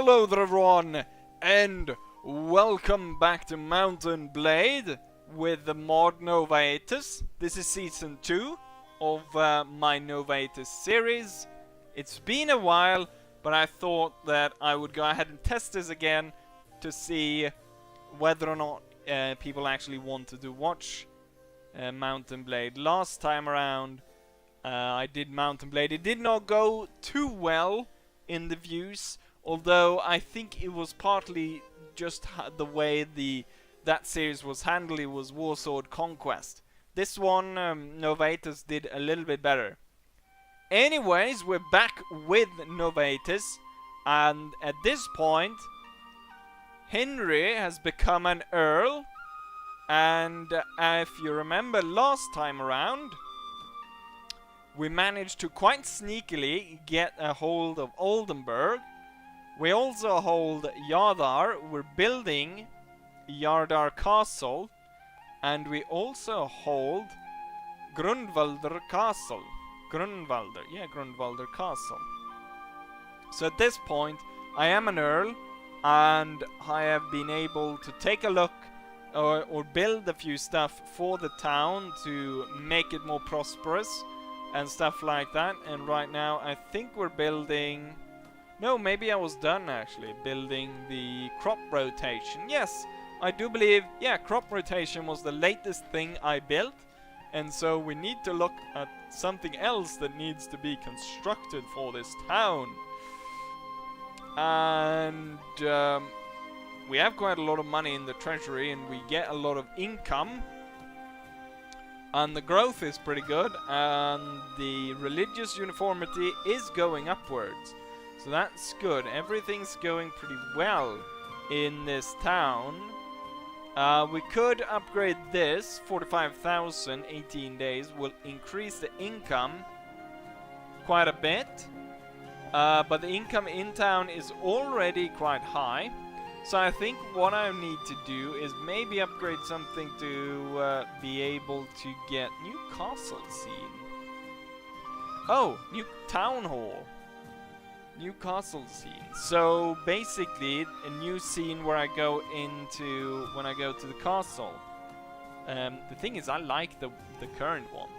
Hello there everyone, and welcome back to Mountain Blade with the mod Nova Aetas. This is season 2 of my Nova Aetas series. It's been a while, but I thought that I would go ahead and test this again to see whether or not people actually wanted to watch Mountain Blade. Last time around I did Mountain Blade. It did not go too well in the views, although I think it was partly just the way that series was handled. It was Warsword Conquest. This one, Nova Aetas did a little bit better. Anyways, we're back with Nova Aetas, and at this point, Henry has become an Earl, and if you remember last time around, we managed to quite sneakily get a hold of Oldenburg. We also hold Yardar. We're building Yardar Castle, and we also hold Grunwalder Castle. Grunwalder Castle. So at this point, I am an Earl, and I have been able to take a look or build a few stuff for the town to make it more prosperous and stuff like that. And right now I think we're building... No, maybe I was done actually building the crop rotation. Yes, I do believe, yeah, crop rotation was the latest thing I built. And so we need to look at something else that needs to be constructed for this town. And we have quite a lot of money in the treasury, and we get a lot of income. And the growth is pretty good, and the religious uniformity is going upwards. So that's good. Everything's going pretty well in this town. We could upgrade this. 45,000, 18 days will increase the income quite a bit. But the income in town is already quite high. So I think what I need to do is maybe upgrade something to be able to get new castle scene. Oh, new town hall. New castle scene. So basically a new scene where I go into when I go to the castle. The thing is, I like the current one.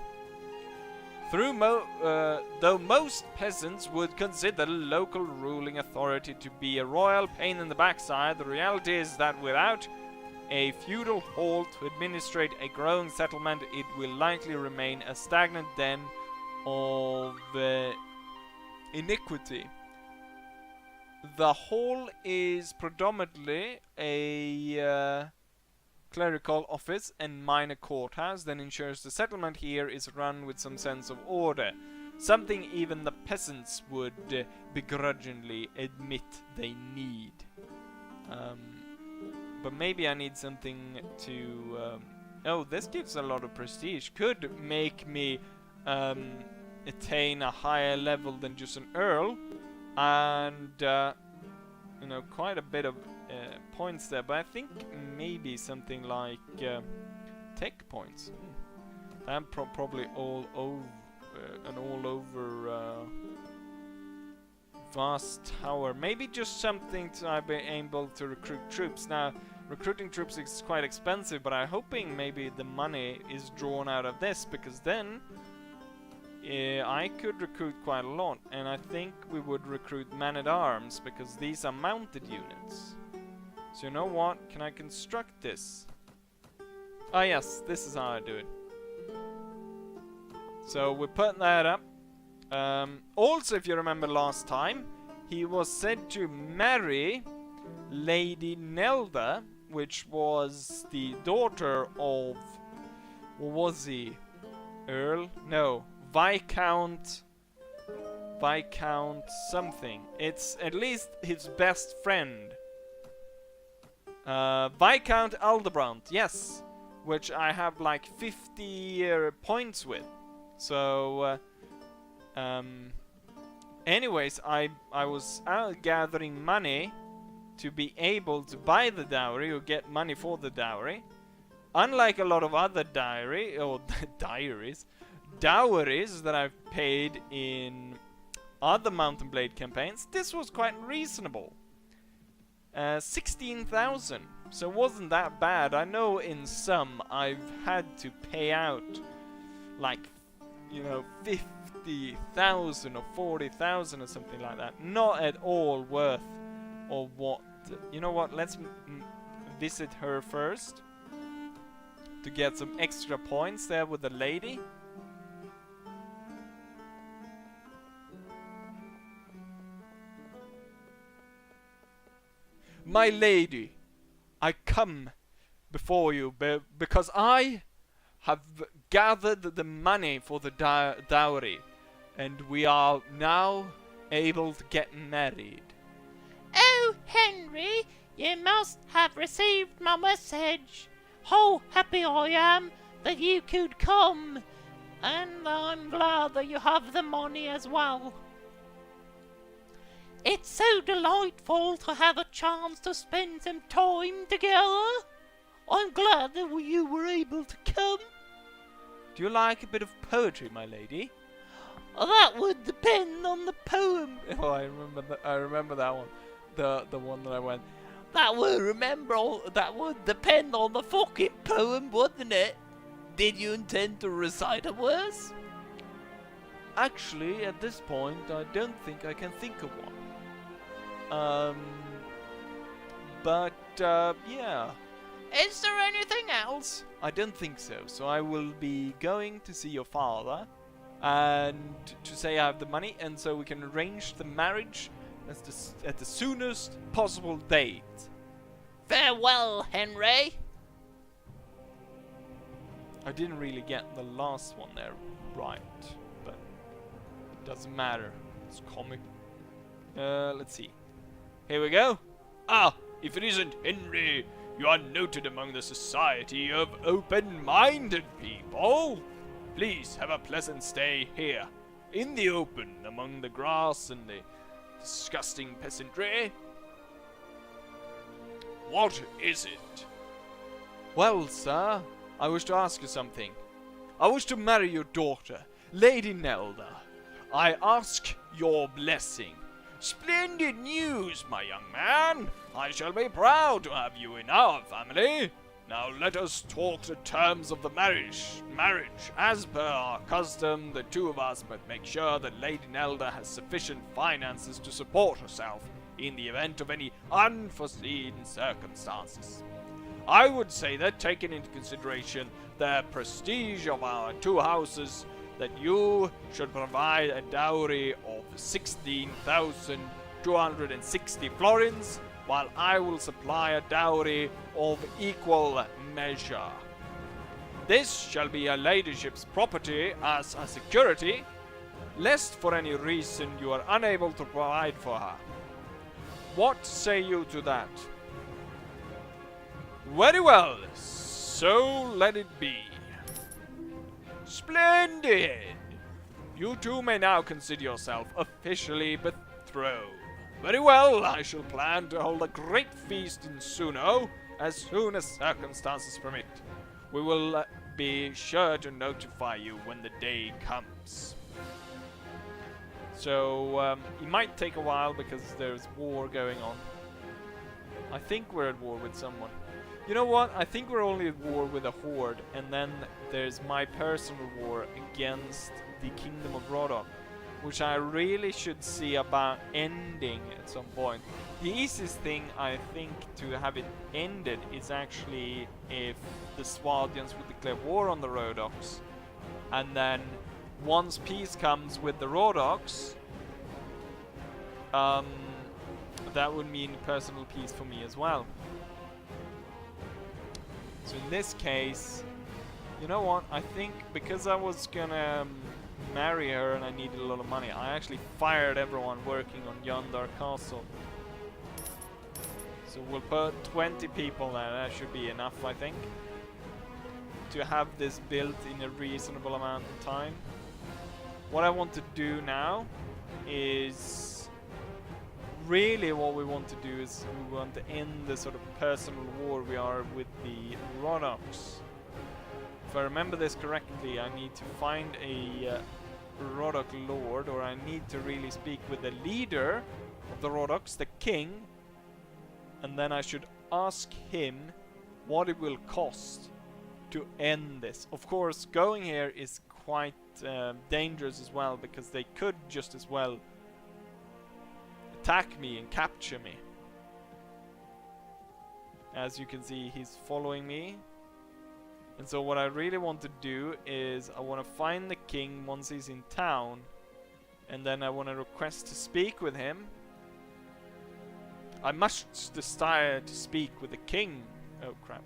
Though most peasants would consider local ruling authority to be a royal pain in the backside, the reality is that without a feudal hall to administrate a growing settlement, it will likely remain a stagnant den of iniquity. The hall is predominantly a clerical office and minor courthouse that ensures the settlement here is run with some sense of order. Something even the peasants would begrudgingly admit they need. But maybe I need something to... oh, this gives a lot of prestige. Could make me attain a higher level than just an Earl. And, you know, quite a bit of points there, but I think maybe something like tech points. And probably all over vast tower. Maybe just something to be able to recruit troops. Now, recruiting troops is quite expensive, but I'm hoping maybe the money is drawn out of this, because then I could recruit quite a lot, and I think we would recruit man-at-arms, because these are mounted units. So you know what? Can I construct this? Ah yes, this is how I do it. So we put that up. Also, if you remember last time, he was said to marry Lady Nelda, which was the daughter of... what was he? Earl? No. Viscount something. It's at least his best friend. Viscount Aldebrand, yes. Which I have like 50 points with. So, anyways, I was out gathering money to be able to buy the dowry or get money for the dowry. Unlike a lot of other dowries that I've paid in other Mountain Blade campaigns, this was quite reasonable. 16,000. So it wasn't that bad. I know in some I've had to pay out like, you know, 50,000 or 40,000 or something like that. Not at all worth or what. You know what? Let's visit her first to get some extra points there with the lady. My lady, I come before you because I have gathered the money for the dowry, and we are now able to get married. Oh, Henry, you must have received my message. How happy I am that you could come, and I'm glad that you have the money as well. It's so delightful to have a chance to spend some time together. I'm glad that you were able to come. Do you like a bit of poetry, my lady? That would depend on the poem. Oh, I remember that one. The one that I went. That would depend on the fucking poem, wouldn't it? Did you intend to recite a verse? Actually, at this point, I don't think I can think of one. Yeah. Is there anything else? I don't think so. So I will be going to see your father and to say I have the money, and so we can arrange the marriage at the soonest possible date. Farewell, Henry. I didn't really get the last one there right, but it doesn't matter. It's comic. Let's see. Here we go. Ah, if it isn't Henry, you are noted among the society of open-minded people. Please have a pleasant stay here, in the open, among the grass and the disgusting peasantry. What is it? Well, sir, I wish to ask you something. I wish to marry your daughter, Lady Nelda. I ask your blessing. Splendid news, my young man. I shall be proud to have you in our family. Now let us talk the terms of the marriage. As per our custom, the two of us must make sure that Lady Nelda has sufficient finances to support herself in the event of any unforeseen circumstances. I would say that, taking into consideration the prestige of our two houses, that you should provide a dowry of 16,260 florins, while I will supply a dowry of equal measure. This shall be her ladyship's property as a security, lest for any reason you are unable to provide for her. What say you to that? Very well, so let it be. Splendid! You two may now consider yourself officially betrothed. Very well, I shall plan to hold a great feast in Suno as soon as circumstances permit. We will be sure to notify you when the day comes. So, it might take a while because there's war going on. I think we're at war with someone. You know what? I think we're only at war with a horde, and then there's my personal war against the Kingdom of Rodok, which I really should see about ending at some point. The easiest thing, I think, to have it ended is actually if the Swadians would declare war on the Rodoks, and then once peace comes with the Rodoks, that would mean personal peace for me as well. So in this case, you know what, I think because I was gonna marry her and I needed a lot of money, I actually fired everyone working on Yondar Castle. So we'll put 20 people there, that should be enough, I think, to have this built in a reasonable amount of time. What I want to do now is... really what we want to do is we want to end the sort of personal war we are with the Rodoks. If I remember this correctly, I need to find a Rodok Lord, or I need to really speak with the leader of the Rodoks, the king, and then I should ask him what it will cost to end this. Of course, going here is quite dangerous as well, because they could just as well attack me and capture me. As you can see, he's following me. And so what I really want to do is I want to find the king once he's in town, and then I want to request to speak with him. I must desire to speak with the king. Oh crap.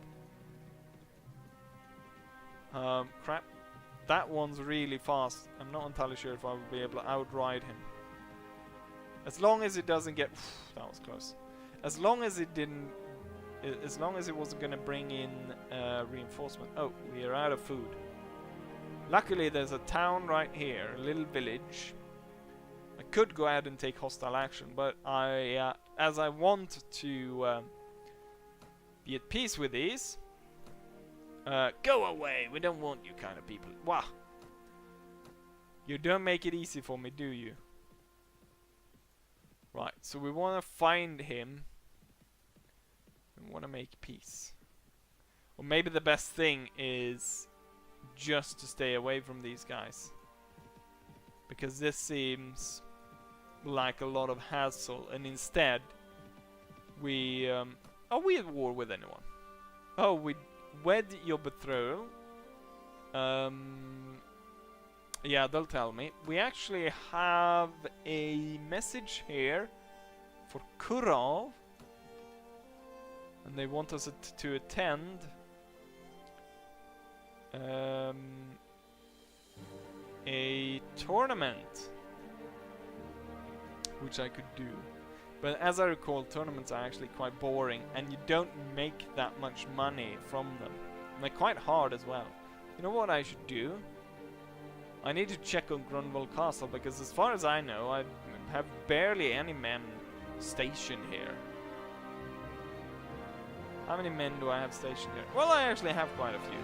Crap. That one's really fast. I'm not entirely sure if I will be able to outride him. As long as it doesn't get... that was close. As long as it didn't... As long as it wasn't going to bring in reinforcement. Oh, we are out of food. Luckily there's a town right here. A little village. I could go ahead and take hostile action, but I... as I want to be at peace with these... go away! We don't want you kind of people. Wow! You don't make it easy for me, do you? Right, so we want to find him. We want to make peace. Or maybe the best thing is just to stay away from these guys. Because this seems like a lot of hassle, and instead we... are we at war with anyone? Oh, we wed your betrothal. Yeah, they'll tell me. We actually have a message here for Kurov, and they want us to attend a tournament, which I could do. But as I recall, tournaments are actually quite boring, and you don't make that much money from them. And they're quite hard as well. You know what I should do? I need to check on Grunwald Castle, because as far as I know, I have barely any men stationed here. How many men do I have stationed here? Well, I actually have quite a few.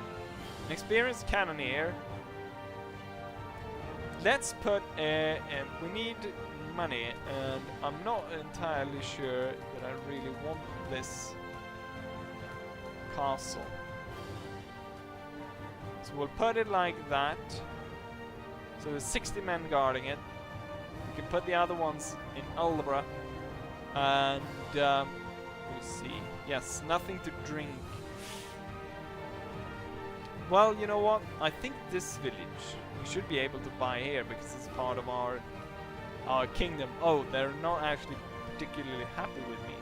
An experienced cannoneer. Let's put... we need money, and I'm not entirely sure that I really want this castle. So we'll put it like that. So there's 60 men guarding it. We can put the other ones in Aldabra. And we'll see. Yes, nothing to drink. Well, you know what? I think this village we should be able to buy here, because it's part of our kingdom. Oh, they're not actually particularly happy with me.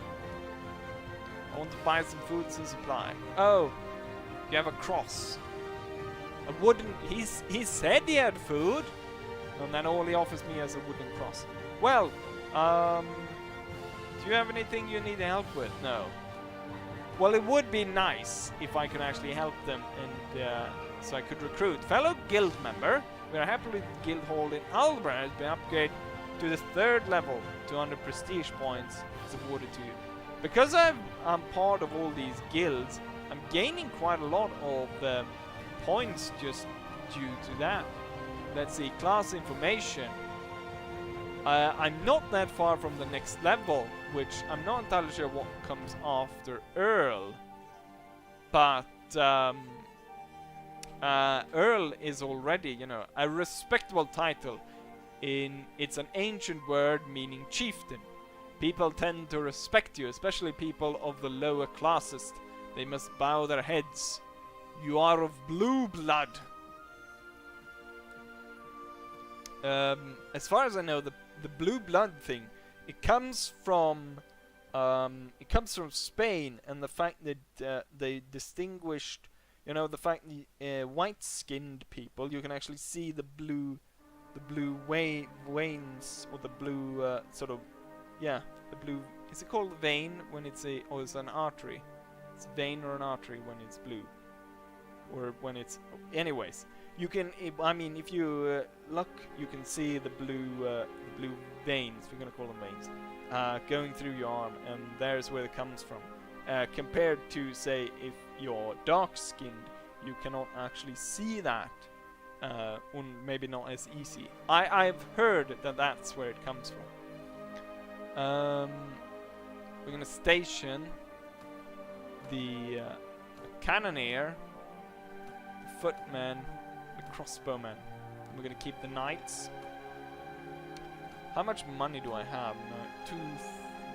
I want to buy some foods and supply. Oh, you have a cross. A wooden... He said he had food, and then all he offers me is a wooden cross. Well, do you have anything you need help with? No. Well, it would be nice if I could actually help them, and so I could recruit. Fellow guild member, we are happily guild hall in Aldabra has been upgraded to the 3rd level. 200 prestige points is awarded to you. Because I'm part of all these guilds, I'm gaining quite a lot of points just due to that. Let's see, class information. I'm not that far from the next level, which I'm not entirely sure what comes after Earl. But Earl is already, you know, a respectable title. It's an ancient word meaning chieftain. People tend to respect you, especially people of the lower classes. They must bow their heads. You are of blue blood. As far as I know, the blue blood thing, it comes from Spain, and the fact that they distinguished, you know, the fact that white-skinned people, you can actually see the blue veins, or the blue sort of, yeah, the blue. Is it called vein when it's it's an artery? It's a vein or an artery when it's blue, or when it's. Anyways, you can. I mean, if you look, you can see the blue veins. We're gonna call them veins, going through your arm, and there's where it comes from. Compared to, say, if you're dark-skinned, you cannot actually see that. Or maybe not as easy. I've heard that that's where it comes from. we're gonna station the cannoneer, the footman, the crossbowman. And we're gonna keep the knights. How much money do I have? No,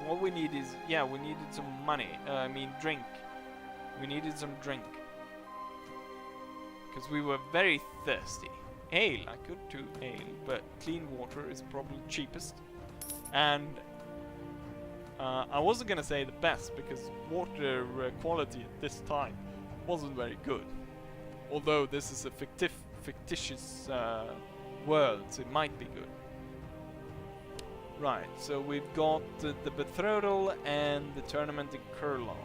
what we need is, yeah, we needed some money. I mean drink. We needed some drink. Because we were very thirsty. Ale, I could do ale, but clean water is probably cheapest. And I wasn't gonna say the best, because water quality at this time wasn't very good. Although this is a fictitious world, so it might be good. Right, so we've got the betrothal and the tournament in Kurlaw.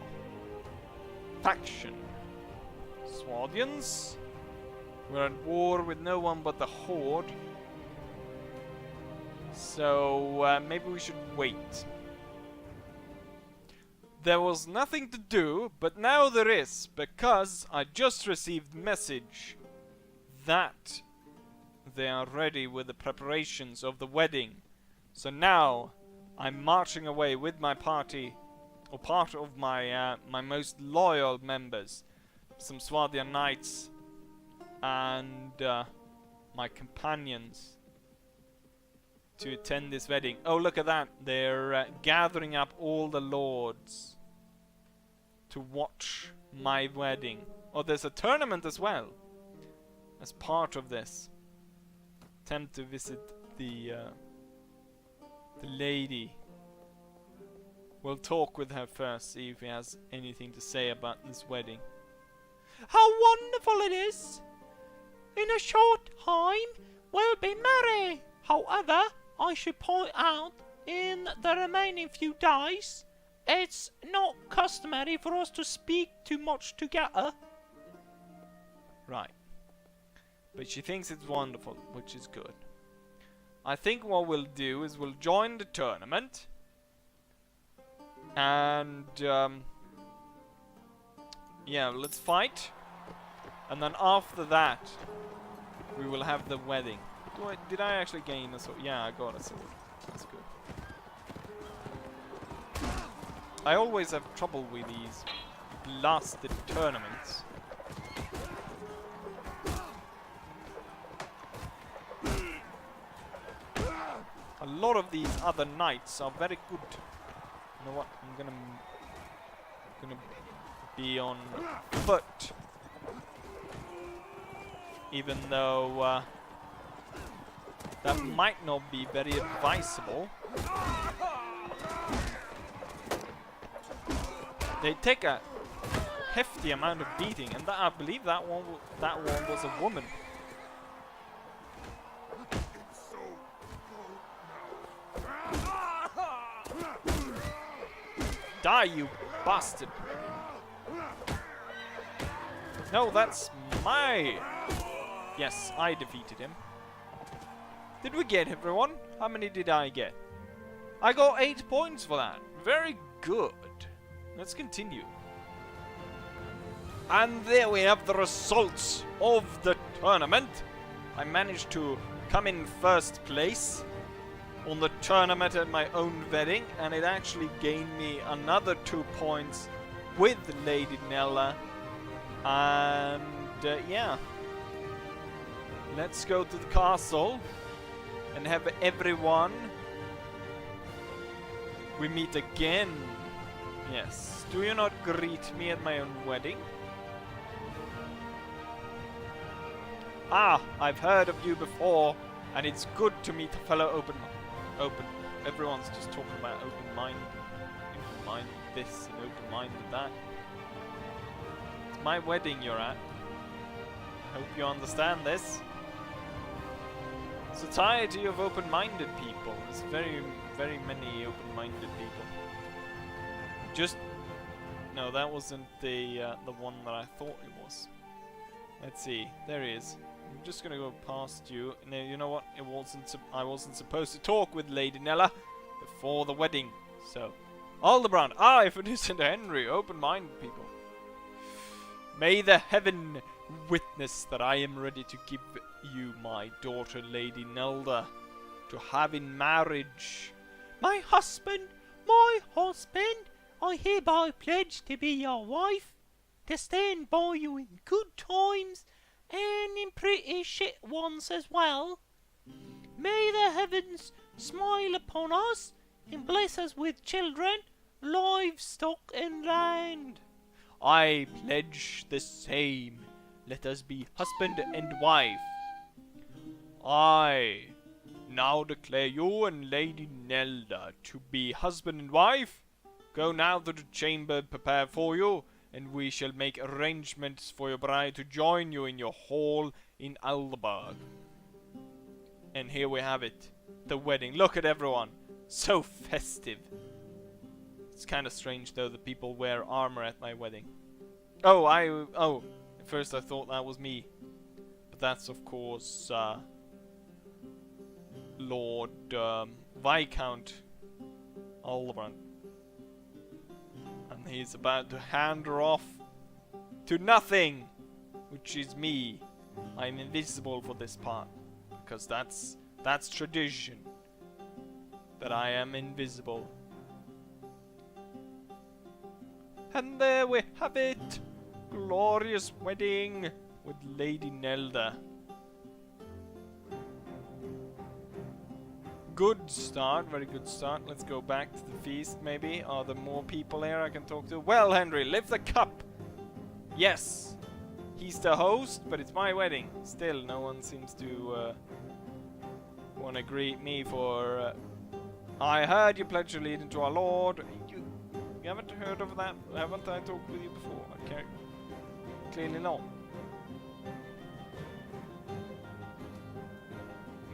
Faction. Swardians. We're at war with no one but the Horde. So maybe we should wait. There was nothing to do, but now there is, because I just received message that they are ready with the preparations of the wedding. So now I'm marching away with my party, or part of my my most loyal members, some Swardian knights, and my companions, to attend this wedding. Oh, look at that! They're gathering up all the lords to watch my wedding. Oh, there's a tournament as well as part of this. Attempt to visit the lady. We'll talk with her first, see if he has anything to say about this wedding. How wonderful it is! In a short time, we'll be married. However, I should point out, in the remaining few days, it's not customary for us to speak too much together. Right. But she thinks it's wonderful, which is good. I think what we'll do is we'll join the tournament. And, yeah, let's fight. And then after that, we will have the wedding. Did I actually gain a sword? Yeah, I got a sword. That's good. I always have trouble with these blasted tournaments. A lot of these other knights are very good. You know what? I'm gonna be on foot, even though that might not be very advisable. They take a hefty amount of beating, and I believe that one was a woman. Die, you bastard! No, that's my... Yes, I defeated him. Did we get everyone? How many did I get? I got 8 points for that. Very good. Let's continue. And there we have the results of the tournament. I managed to come in first place on the tournament at my own wedding, and it actually gained me another 2 points with Lady Nella. And yeah, let's go to the castle and have everyone. We meet again. Yes. Do you not greet me at my own wedding? Ah, I've heard of you before, and it's good to meet a fellow open. Everyone's just talking about open mind this and open minded that. It's my wedding you're at. I hope you understand this. Society of open-minded people. There's very, very many open-minded people. Just no, that wasn't the one that I thought it was. Let's see. There he is. I'm just gonna go past you. No, you know what? I wasn't supposed to talk with Lady Nella before the wedding. So, Aldebrand, Ifidus and Henry, open-minded people. May the heaven witness that I am ready to give you my daughter, Lady Nelda, to have in marriage. My husband, I hereby pledge to be your wife, to stand by you in good times and in pretty shit ones as well. May the heavens smile upon us and bless us with children, livestock and land. I pledge the same. Let us be husband and wife. I now declare you and Lady Nelda to be husband and wife. Go now to the chamber prepared for you, and we shall make arrangements for your bride to join you in your hall in Aldeburgh. And here we have it, the wedding. Look at everyone, so festive. It's kind of strange though that people wear armor at my wedding. Oh, at first I thought that was me, but that's of course Lord Viscount Aldeburgh. And he's about to hand her off to nothing, which is me. I'm invisible for this part, because that's tradition, that I am invisible. And there we have it, glorious wedding with Lady Nelda. Good start, very good start. Let's go back to the feast maybe. Are there more people here I can talk to? Well, Henry, lift the cup! Yes! He's the host, but it's my wedding. Still, no one seems to want to greet me for... I heard you pledge allegiance to our Lord. You haven't heard of that? Haven't I talked with you before? Okay. Clearly not.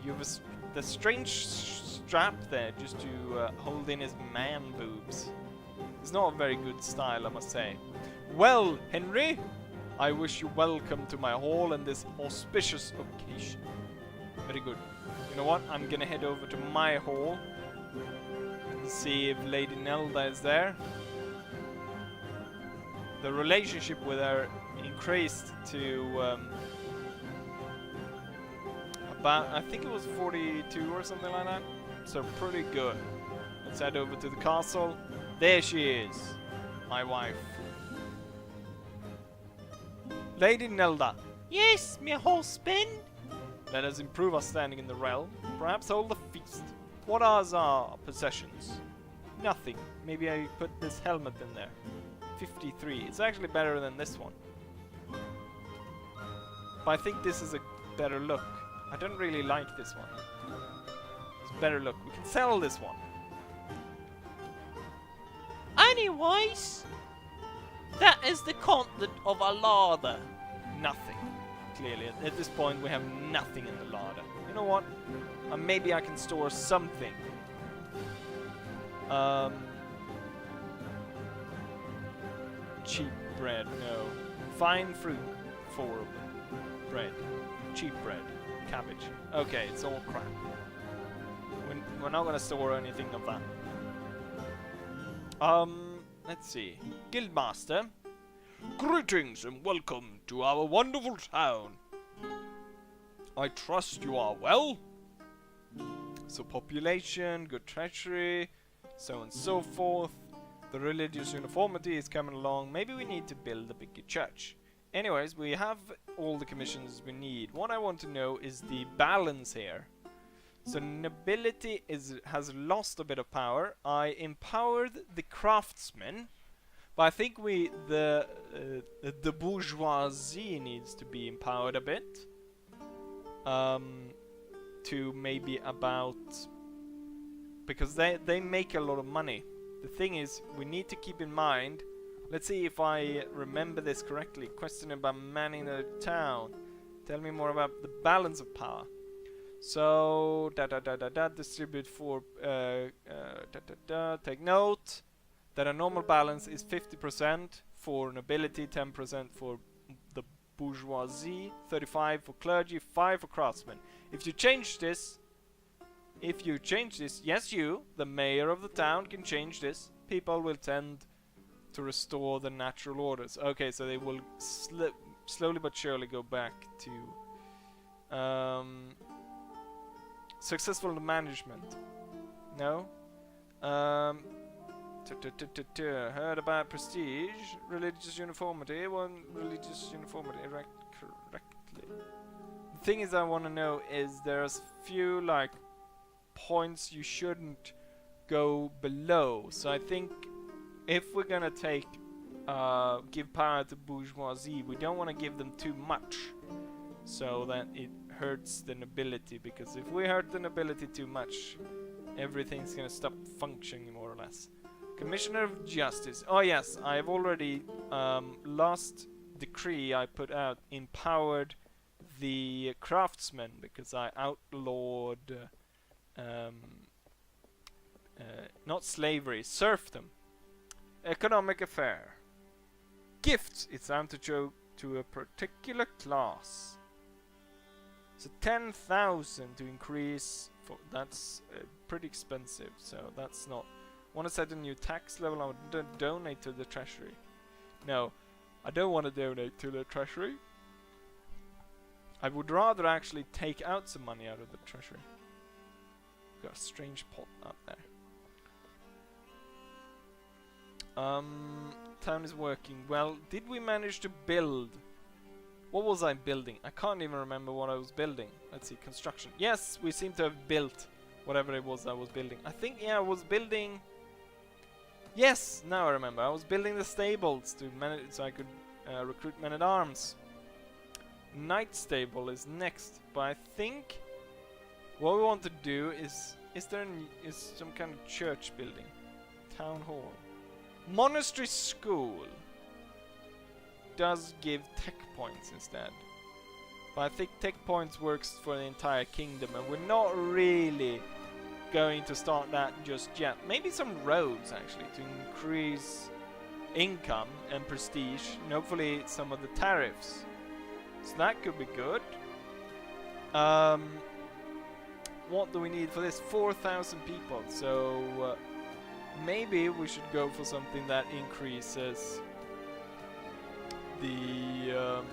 You have the strange strap there just to hold in his man boobs. It's not a very good style, I must say. Well, Henry, I wish you welcome to my hall on this auspicious occasion. Very good. You know what? I'm gonna head over to my hall and see if Lady Nelda is there. The relationship with her increased to about, I think it was 42 or something like that. So pretty good. Let's head over to the castle. There she is, my wife. Lady Nelda. Yes, my husband. Let us improve our standing in the realm. Perhaps hold a feast. What are our possessions? Nothing. Maybe I put this helmet in there. 53. It's actually better than this one. But I think this is a better look. I don't really like this one. It's a better look. We can sell this one. Anyways, that is the content of our larder. Nothing. Clearly, at this point we have nothing in the larder. You know what? Maybe I can store something. Cheap bread, no. Fine fruit, 4 of them. Bread. Cheap bread. Cabbage. Okay, it's all crap. We're not gonna store anything of that. Let's see. Guildmaster. Greetings and welcome to our wonderful town. I trust you are well. So population, good treasury, so on and so forth. The religious uniformity is coming along. Maybe we need to build a bigger church. Anyways, we have all the commissions we need. What I want to know is the balance here. So nobility has lost a bit of power. I empowered the craftsmen, but I think the bourgeoisie needs to be empowered a bit. To maybe about, because they make a lot of money. The thing is, we need to keep in mind. Let's see if I remember this correctly. Question about manning the town. Tell me more about the balance of power. So distribute for take note that a normal balance is 50% for nobility, 10% for the bourgeoisie, 35 for clergy, 5 for craftsmen. If you change this, yes, you, the mayor of the town, can change this. People will tend to restore the natural orders. Okay, so they will slowly but surely go back to successful management. No. Heard about prestige, religious uniformity, one religious uniformity correctly. The thing is I want to know is there's few like points you shouldn't go below. So I think if we're gonna take give power to bourgeoisie, we don't want to give them too much so that it hurts the nobility, because if we hurt the nobility too much, everything's gonna stop functioning more or less. Commissioner of Justice. Oh yes, I've already last decree I put out empowered the craftsmen because I outlawed not slavery, serfdom. Economic affair. Gifts. It's time to show to a particular class. So 10,000 to increase. That's pretty expensive. So that's not. Want to set a new tax level? I would donate to the treasury. No, I don't want to donate to the treasury. I would rather actually take out some money out of the treasury. Got a strange pot up there. Town is working well. Did we manage to build? What was I building? I can't even remember what I was building. Let's see, construction. Yes, we seem to have built whatever it was I was building. I think, yeah, I was building... Yes, now I remember. I was building the stables to manage, so I could recruit men-at-arms. Knight stable is next, but I think what we want to do is some kind of church building, town hall, monastery school. Does give tech points instead, but I think tech points works for the entire kingdom, and we're not really going to start that just yet. Maybe some roads actually to increase income and prestige, and hopefully some of the tariffs. So that could be good. What do we need for this? 4,000 people. So maybe we should go for something that increases the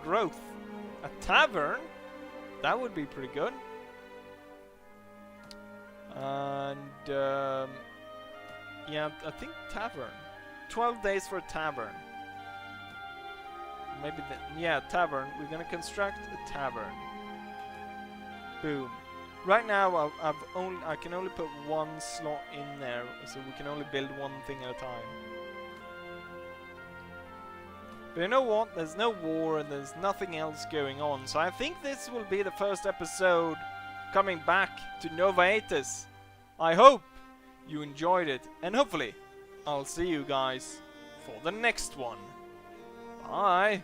growth. A tavern? That would be pretty good. And yeah, I think tavern. 12 days for a tavern. Maybe yeah, tavern. We're gonna construct a tavern. Boom. Right now, I can only put one slot in there, so we can only build one thing at a time. But you know what? There's no war and there's nothing else going on, so I think this will be the first episode coming back to Nova Aetas. I hope you enjoyed it, and hopefully I'll see you guys for the next one. Bye!